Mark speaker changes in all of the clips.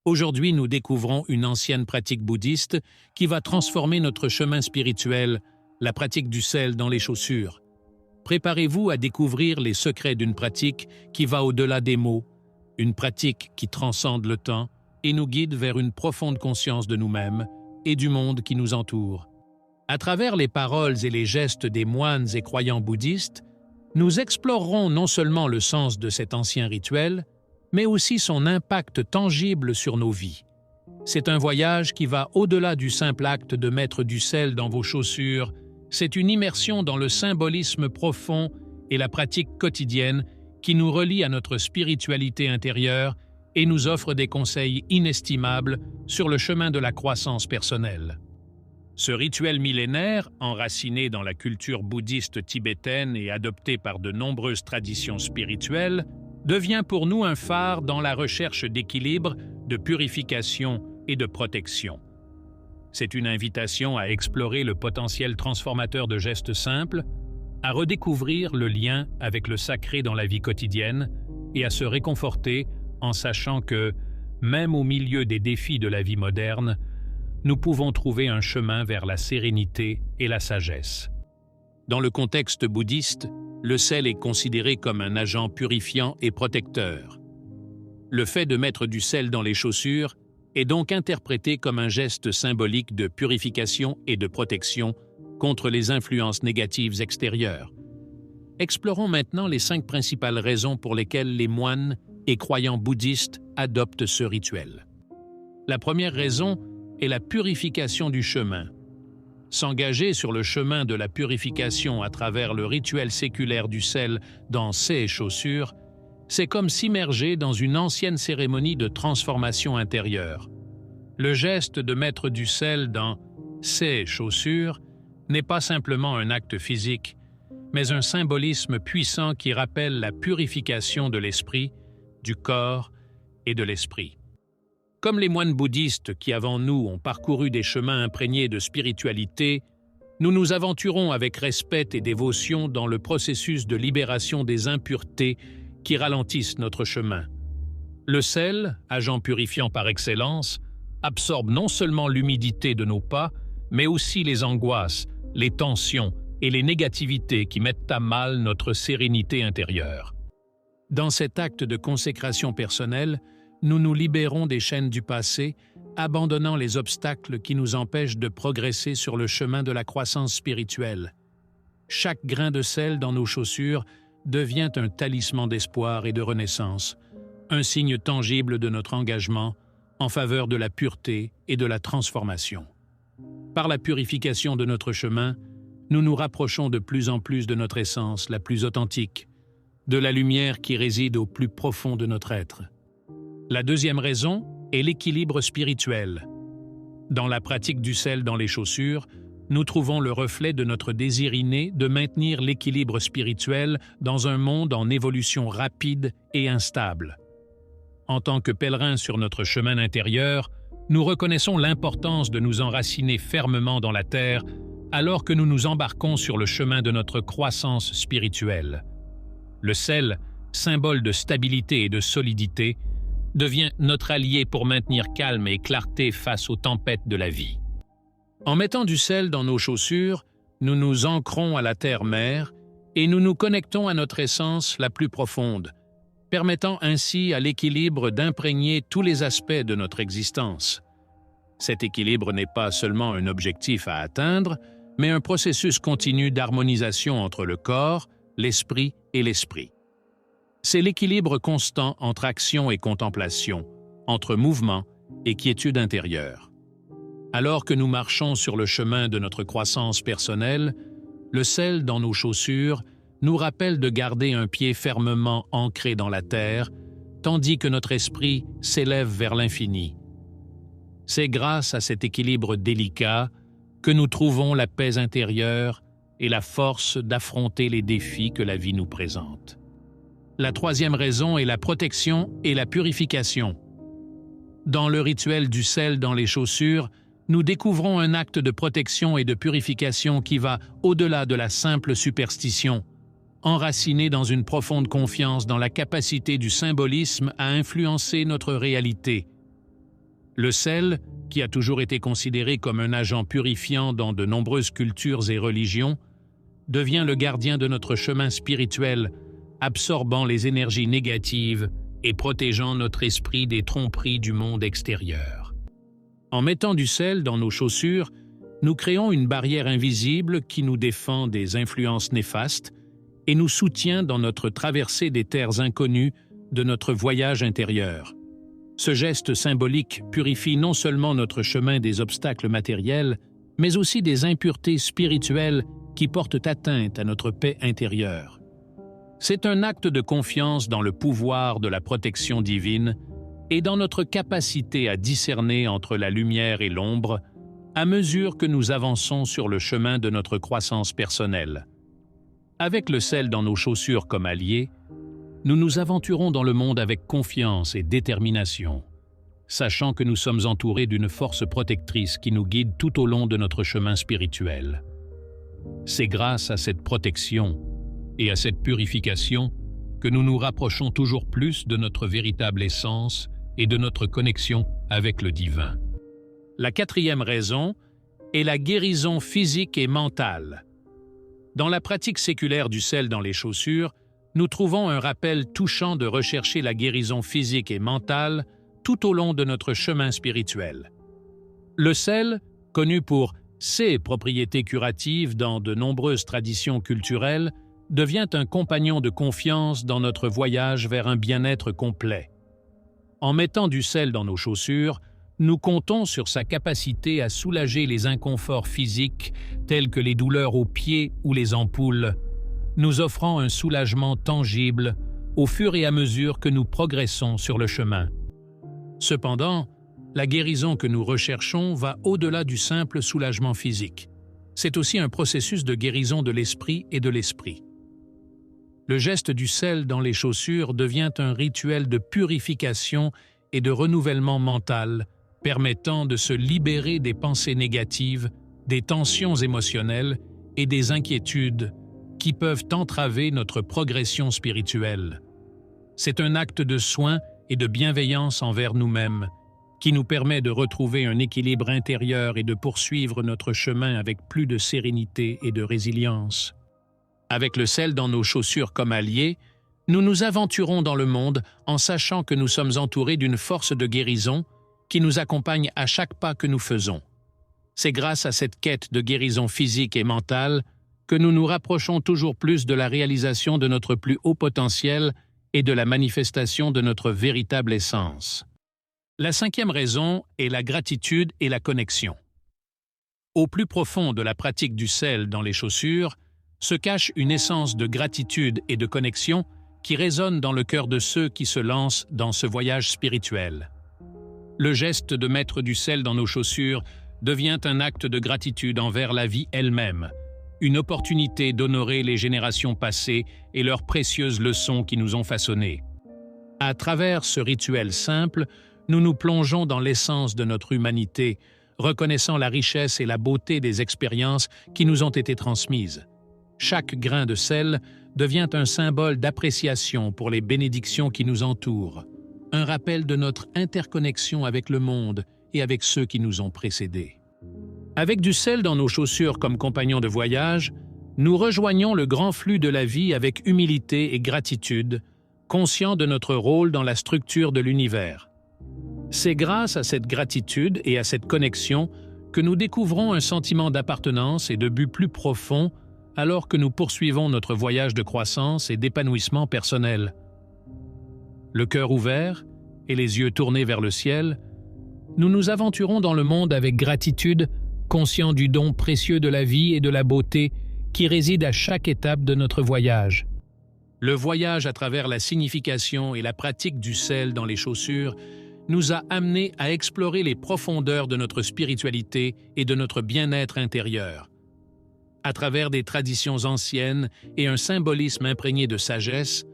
Speaker 1: Aujourd'hui, nous découvrons une ancienne pratique bouddhiste qui va transformer notre chemin spirituel, la pratique du sel dans les chaussures. Préparez-vous à découvrir les secrets d'une pratique qui va au-delà des mots, une pratique qui transcende le temps et nous guide vers une profonde conscience de nous-mêmes et du monde qui nous entoure. À travers les paroles et les gestes des moines et croyants bouddhistes, nous explorerons non seulement le sens de cet ancien rituel, mais aussi son impact tangible sur nos vies. C'est un voyage qui va au-delà du simple acte de mettre du sel dans vos chaussures, c'est une immersion dans le symbolisme profond et la pratique quotidienne qui nous relie à notre spiritualité intérieure et nous offre des conseils inestimables sur le chemin de la croissance personnelle. Ce rituel millénaire, enraciné dans la culture bouddhiste tibétaine et adopté par de nombreuses traditions spirituelles, devient pour nous un phare dans la recherche d'équilibre, de purification et de protection. C'est une invitation à explorer le potentiel transformateur de gestes simples, à redécouvrir le lien avec le sacré dans la vie quotidienne et à se réconforter en sachant que, même au milieu des défis de la vie moderne, nous pouvons trouver un chemin vers la sérénité et la sagesse. Dans le contexte bouddhiste, le sel est considéré comme un agent purifiant et protecteur. Le fait de mettre du sel dans les chaussures est donc interprété comme un geste symbolique de purification et de protection contre les influences négatives extérieures. Explorons maintenant les 5 principales raisons pour lesquelles les moines et croyants bouddhistes adoptent ce rituel. La première raison est la purification du chemin. S'engager sur le chemin de la purification à travers le rituel séculaire du sel dans ses chaussures, c'est comme s'immerger dans une ancienne cérémonie de transformation intérieure. Le geste de mettre du sel dans ses chaussures n'est pas simplement un acte physique, mais un symbolisme puissant qui rappelle la purification de l'esprit, du corps et de l'esprit. Comme les moines bouddhistes qui, avant nous, ont parcouru des chemins imprégnés de spiritualité, nous nous aventurons avec respect et dévotion dans le processus de libération des impuretés qui ralentissent notre chemin. Le sel, agent purifiant par excellence, absorbe non seulement l'humidité de nos pas, mais aussi les angoisses, les tensions et les négativités qui mettent à mal notre sérénité intérieure. Dans cet acte de consécration personnelle, nous nous libérons des chaînes du passé, abandonnant les obstacles qui nous empêchent de progresser sur le chemin de la croissance spirituelle. Chaque grain de sel dans nos chaussures devient un talisman d'espoir et de renaissance, un signe tangible de notre engagement en faveur de la pureté et de la transformation. Par la purification de notre chemin, nous nous rapprochons de plus en plus de notre essence la plus authentique, de la lumière qui réside au plus profond de notre être. La deuxième raison est l'équilibre spirituel. Dans la pratique du sel dans les chaussures, nous trouvons le reflet de notre désir inné de maintenir l'équilibre spirituel dans un monde en évolution rapide et instable. En tant que pèlerins sur notre chemin intérieur, nous reconnaissons l'importance de nous enraciner fermement dans la terre alors que nous nous embarquons sur le chemin de notre croissance spirituelle. Le sel, symbole de stabilité et de solidité, devient notre allié pour maintenir calme et clarté face aux tempêtes de la vie. En mettant du sel dans nos chaussures, nous nous ancrons à la terre-mère et nous nous connectons à notre essence la plus profonde, permettant ainsi à l'équilibre d'imprégner tous les aspects de notre existence. Cet équilibre n'est pas seulement un objectif à atteindre, mais un processus continu d'harmonisation entre le corps, l'esprit et l'esprit. C'est l'équilibre constant entre action et contemplation, entre mouvement et quiétude intérieure. Alors que nous marchons sur le chemin de notre croissance personnelle, le sel dans nos chaussures nous rappelle de garder un pied fermement ancré dans la terre, tandis que notre esprit s'élève vers l'infini. C'est grâce à cet équilibre délicat que nous trouvons la paix intérieure et la force d'affronter les défis que la vie nous présente. La troisième raison est la protection et la purification. Dans le rituel du sel dans les chaussures, nous découvrons un acte de protection et de purification qui va au-delà de la simple superstition, enraciné dans une profonde confiance dans la capacité du symbolisme à influencer notre réalité. Le sel, qui a toujours été considéré comme un agent purifiant dans de nombreuses cultures et religions, devient le gardien de notre chemin spirituel, absorbant les énergies négatives et protégeant notre esprit des tromperies du monde extérieur. En mettant du sel dans nos chaussures, nous créons une barrière invisible qui nous défend des influences néfastes et nous soutient dans notre traversée des terres inconnues de notre voyage intérieur. Ce geste symbolique purifie non seulement notre chemin des obstacles matériels, mais aussi des impuretés spirituelles qui portent atteinte à notre paix intérieure. C'est un acte de confiance dans le pouvoir de la protection divine et dans notre capacité à discerner entre la lumière et l'ombre à mesure que nous avançons sur le chemin de notre croissance personnelle. Avec le sel dans nos chaussures comme allié, nous nous aventurons dans le monde avec confiance et détermination, sachant que nous sommes entourés d'une force protectrice qui nous guide tout au long de notre chemin spirituel. C'est grâce à cette protection et à cette purification que nous nous rapprochons toujours plus de notre véritable essence et de notre connexion avec le divin. La quatrième raison est la guérison physique et mentale. Dans la pratique séculaire du sel dans les chaussures, nous trouvons un rappel touchant de rechercher la guérison physique et mentale tout au long de notre chemin spirituel. Le sel, connu pour ses propriétés curatives dans de nombreuses traditions culturelles, devient un compagnon de confiance dans notre voyage vers un bien-être complet. En mettant du sel dans nos chaussures, nous comptons sur sa capacité à soulager les inconforts physiques tels que les douleurs aux pieds ou les ampoules, nous offrant un soulagement tangible au fur et à mesure que nous progressons sur le chemin. Cependant, la guérison que nous recherchons va au-delà du simple soulagement physique. C'est aussi un processus de guérison de l'esprit et de l'esprit. Le geste du sel dans les chaussures devient un rituel de purification et de renouvellement mental, permettant de se libérer des pensées négatives, des tensions émotionnelles et des inquiétudes qui peuvent entraver notre progression spirituelle. C'est un acte de soin et de bienveillance envers nous-mêmes qui nous permet de retrouver un équilibre intérieur et de poursuivre notre chemin avec plus de sérénité et de résilience. Avec le sel dans nos chaussures comme alliés, nous nous aventurons dans le monde en sachant que nous sommes entourés d'une force de guérison qui nous accompagne à chaque pas que nous faisons. C'est grâce à cette quête de guérison physique et mentale que nous nous rapprochons toujours plus de la réalisation de notre plus haut potentiel et de la manifestation de notre véritable essence. La cinquième raison est la gratitude et la connexion. Au plus profond de la pratique du sel dans les chaussures se cache une essence de gratitude et de connexion qui résonne dans le cœur de ceux qui se lancent dans ce voyage spirituel. Le geste de mettre du sel dans nos chaussures devient un acte de gratitude envers la vie elle-même, une opportunité d'honorer les générations passées et leurs précieuses leçons qui nous ont façonnés. À travers ce rituel simple, nous nous plongeons dans l'essence de notre humanité, reconnaissant la richesse et la beauté des expériences qui nous ont été transmises. Chaque grain de sel devient un symbole d'appréciation pour les bénédictions qui nous entourent, un rappel de notre interconnexion avec le monde et avec ceux qui nous ont précédés. Avec du sel dans nos chaussures comme compagnons de voyage, nous rejoignons le grand flux de la vie avec humilité et gratitude, conscients de notre rôle dans la structure de l'univers. C'est grâce à cette gratitude et à cette connexion que nous découvrons un sentiment d'appartenance et de but plus profond alors que nous poursuivons notre voyage de croissance et d'épanouissement personnel. Le cœur ouvert et les yeux tournés vers le ciel, nous nous aventurons dans le monde avec gratitude, conscients du don précieux de la vie et de la beauté qui réside à chaque étape de notre voyage. Le voyage à travers la signification et la pratique du sel dans les chaussures nous a amenés à explorer les profondeurs de notre spiritualité et de notre bien-être intérieur. À travers des traditions anciennes et un symbolisme imprégné de sagesse,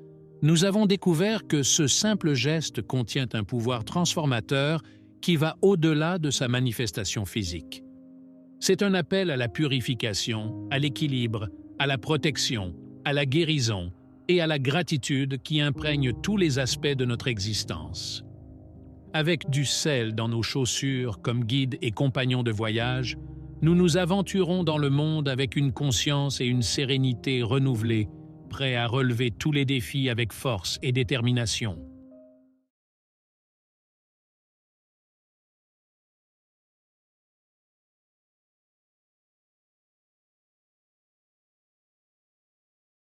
Speaker 1: nous avons découvert que ce simple geste contient un pouvoir transformateur qui va au-delà de sa manifestation physique. C'est un appel à la purification, à l'équilibre, à la protection, à la guérison et à la gratitude qui imprègne tous les aspects de notre existence. Avec du sel dans nos chaussures comme guide et compagnon de voyage, nous nous aventurons dans le monde avec une conscience et une sérénité renouvelées, prêts à relever tous les défis avec force et détermination.